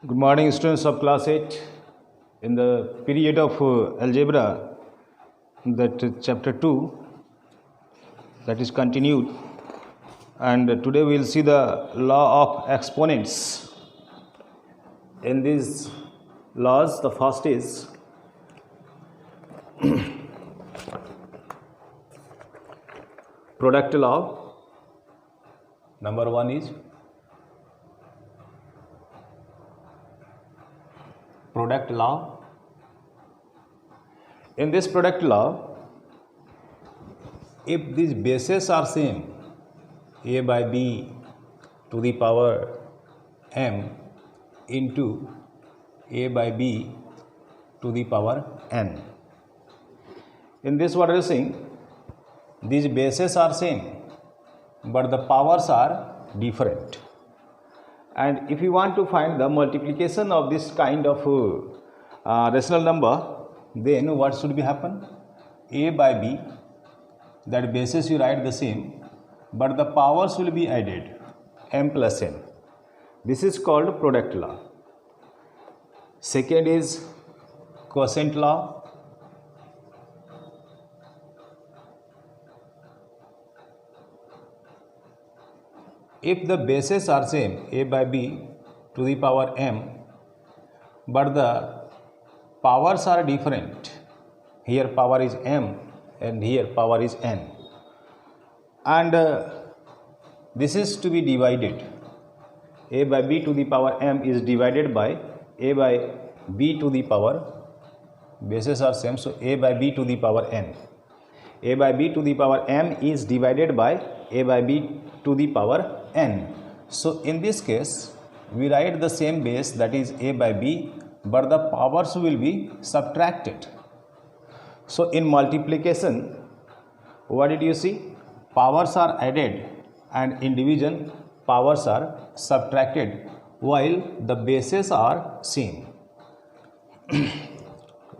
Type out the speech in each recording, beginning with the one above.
Good morning, students of class 8. In the period of algebra, that chapter 2, that is continued, and today we will see the law of exponents. In these laws, the first is product law. Number one is product law. In this product law, if these bases are same, a by b to the power m into a by b to the power n. In this, what are you saying? These bases are same, but the powers are different. And if you want to find the multiplication of this kind of rational number, then what should be happen? A by b, that basis you write the same, but the powers will be added, m plus n. This is called product law. Second is quotient law. If the bases are same, a by b to the power m, but the powers are different, here power is m and here power is n, and this is to be divided, a by b to the power m is divided by a by b to the power, bases are same, so a by b to the power n. A by b to the power m is divided by a by b to the power n. So in this case, we write the same base, that is a by b, but the powers will be subtracted. So in multiplication, what did you see? Powers are added, and in division, powers are subtracted, while the bases are same.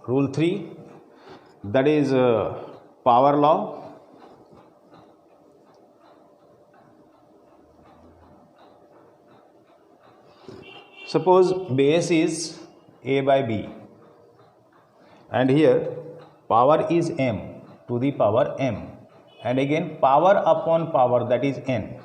Rule 3, that is power law. Suppose base is a by b, and here power is m to the power m, and again power upon power, that is n.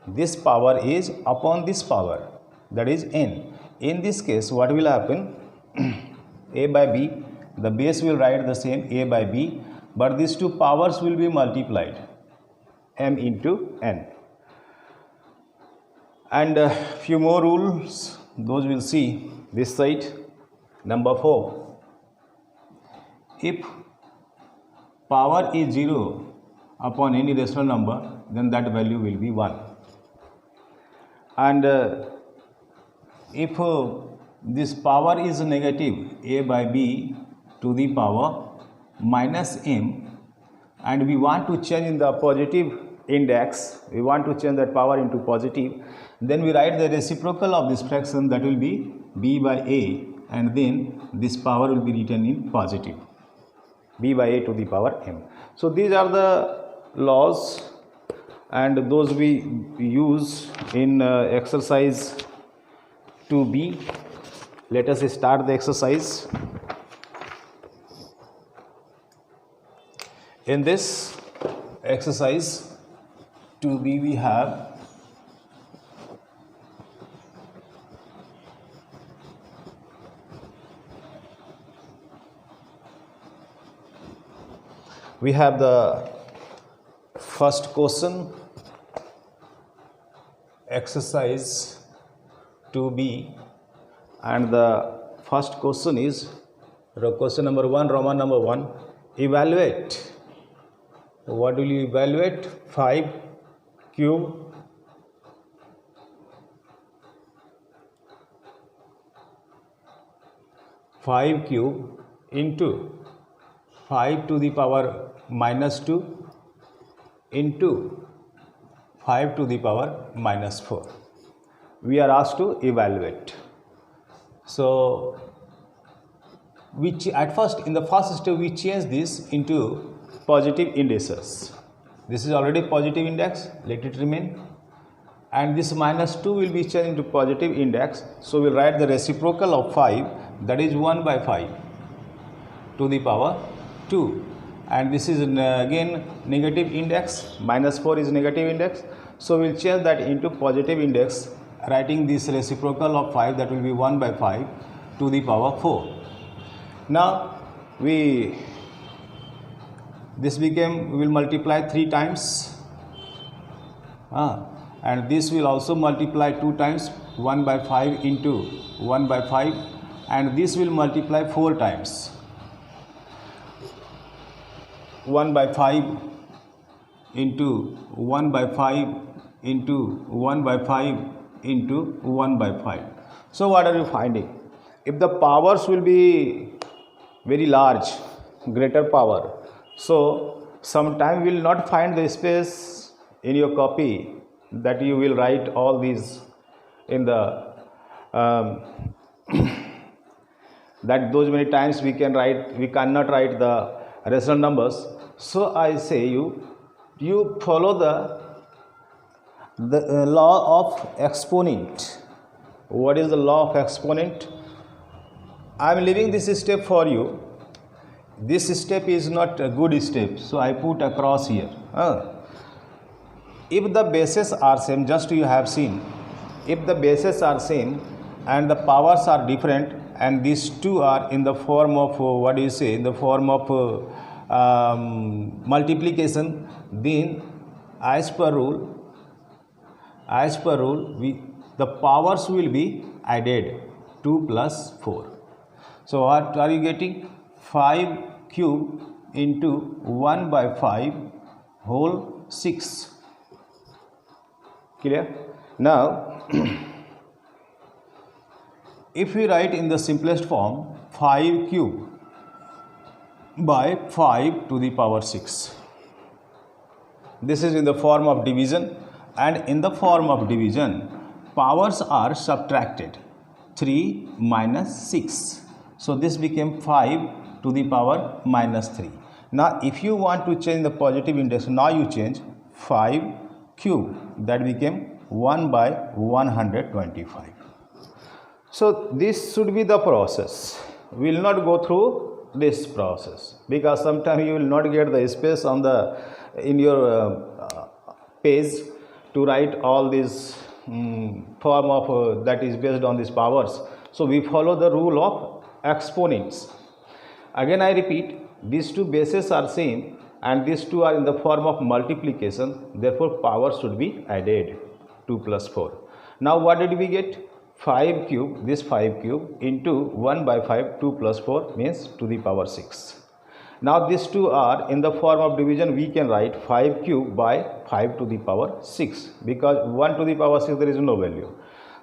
This power is upon this power, that is n. In this case, what will happen? A by b, the base will write the same, a by b, but these two powers will be multiplied, m into n. And few more rules, those we'll see this side. Number 4, if power is 0 upon any rational number, then that value will be 1. And if this power is negative, a by b to the power minus m, and we want to change in the positive index, we want to change that power into positive, then we write the reciprocal of this fraction, that will be b by a, and then this power will be written in positive, b by a to the power m. So these are the laws, and those we use in exercise 2b. Let us start the exercise. In this exercise 2b, we have the first question, exercise 2b, and the first question is question number 1, Roman number 1. Evaluate. What will you evaluate? 5 cube into 5 to the power minus 2 into 5 to the power minus 4. We are asked to evaluate. So at first, in the first step, we change this into positive indices. This is already positive index, let it remain. and this minus 2 will be changed into positive index. So we'll write the reciprocal of 5, that is 1 by 5 to the power 2, and this is again negative index, minus 4 is negative index. So we'll change that into positive index, writing this reciprocal of 5, that will be 1 by 5 to the power 4. Now we will multiply 3 times, and this will also multiply 2 times, 1 by 5 into 1 by 5, and this will multiply 4 times, 1 by 5 into 1 by 5 into 1 by 5 into 1 by 5. So what are you finding? If the powers will be very large, greater power, so sometime you will not find the space in your copy that you will write all these in the that those many times we cannot write the rational numbers. So I say you follow the law of exponent. What is the law of exponent? I am leaving this step for you. This step is not a good step, so I put across here. If the bases are same, just you have seen, if the bases are same and the powers are different, and these two are in the form of in the form of multiplication, then as per rule the powers will be added, 2 plus 4. So what are you getting? 5 cube into 1 by 5 whole 6. Clear? Now if we write in the simplest form, 5 cube by 5 to the power 6. This is in the form of division, and in the form of division powers are subtracted, 3 minus 6. So this became 5 to the power minus 3. Now if you want to change the positive index, now you change 5 cube, that became 1 by 125. So this should be the process. We will not go through this process because sometimes you will not get the space on the in your page to write all this form of that is based on these powers. So we follow the rule of exponents. Again I repeat, these two bases are same and these two are in the form of multiplication, therefore power should be added, 2 plus 4. Now what did we get? 5 cube, this 5 cube into 1 by 5, 2 plus 4 means to the power 6. Now these two are in the form of division, we can write 5 cube by 5 to the power 6 because 1 to the power 6 there is no value.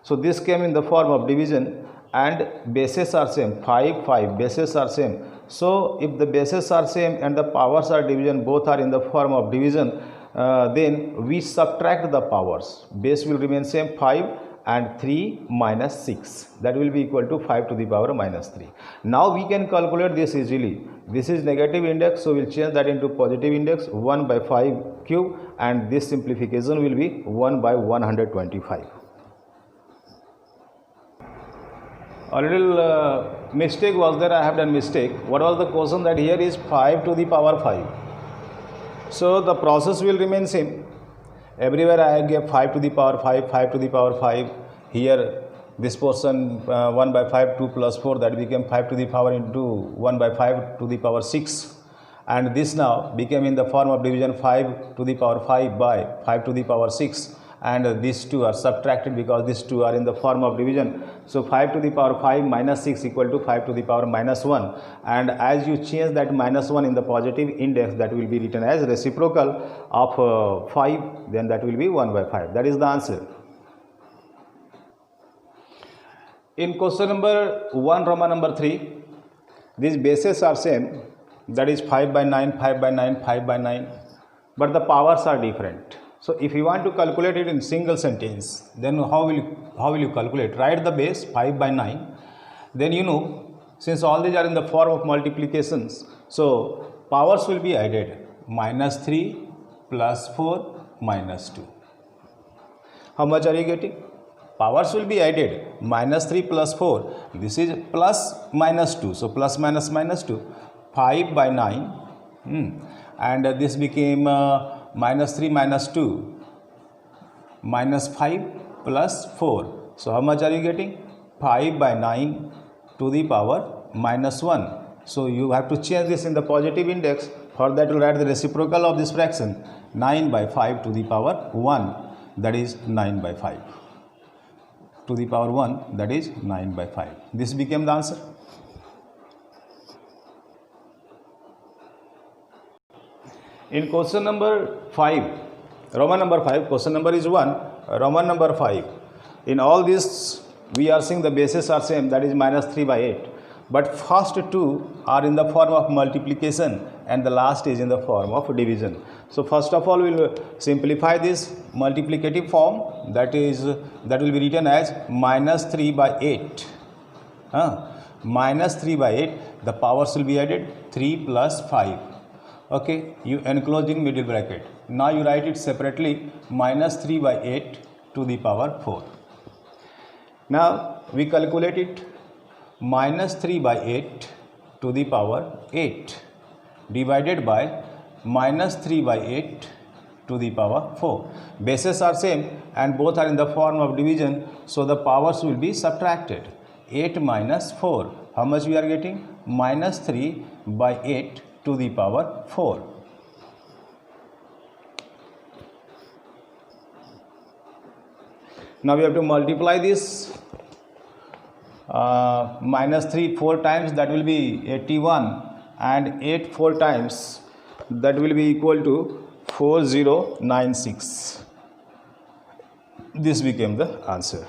So this came in the form of division and bases are same, 5, 5, bases are same. So if the bases are same and the powers are division, both are in the form of division, then we subtract the powers. Base will remain same, 5 and 3 minus 6, that will be equal to 5 to the power minus 3. Now we can calculate this easily. This is negative index, so we will change that into positive index, 1 by 5 cube, and this simplification will be 1 by 125. A little mistake was there, I have done mistake. What was the question? That here is 5 to the power 5. So the process will remain same. Everywhere I give 5 to the power 5, 5 to the power 5. Here this portion 1 by 5, 2 plus 4, that became 5 to the power into 1 by 5 to the power 6. And this now became in the form of division, 5 to the power 5 by 5 to the power 6. And these two are subtracted because these two are in the form of division. So 5 to the power 5 minus 6 equal to 5 to the power minus 1. And as you change that minus 1 in the positive index, that will be written as reciprocal of 5, then that will be 1 by 5. That is the answer. In question number 1, Roman number 3, these bases are same, that is 5 by 9, 5 by 9, 5 by 9, but the powers are different. So if you want to calculate it in single sentence, then how will you calculate? Write the base 5 by 9. Then you know, since all these are in the form of multiplications, so powers will be added, minus 3 plus 4 minus 2. How much are you getting? Powers will be added. Minus 3 plus 4. This is plus minus 2. So plus minus minus 2. 5 by 9. And this became minus 3 minus 2. Minus 5 plus 4. So how much are you getting? 5 by 9 to the power minus 1. So you have to change this in the positive index. For that, you write the reciprocal of this fraction. 9 by 5 to the power 1. That is 9 by 5. To the power 1, that is 9 by 5. This became the answer. In question number 5, Roman number 5, question number is 1, Roman number 5. In all this, we are seeing the bases are same, that is minus 3 by 8. But first two are in the form of multiplication and the last is in the form of division. So first of all, we will simplify this multiplicative form, that will be written as minus 3 by 8. Minus 3 by 8, the powers will be added 3 plus 5. Okay, you enclose in middle bracket. Now you write it separately, minus 3 by 8 to the power 4. Now we calculate it. Minus 3 by 8 to the power 8 divided by minus 3 by 8 to the power 4. Bases are same and both are in the form of division, so the powers will be subtracted. 8 minus 4. How much we are getting? Minus 3 by 8 to the power 4. Now we have to multiply this. Minus 3 4 times, that will be 81, and 8 4 times, that will be equal to 4096. This became the answer.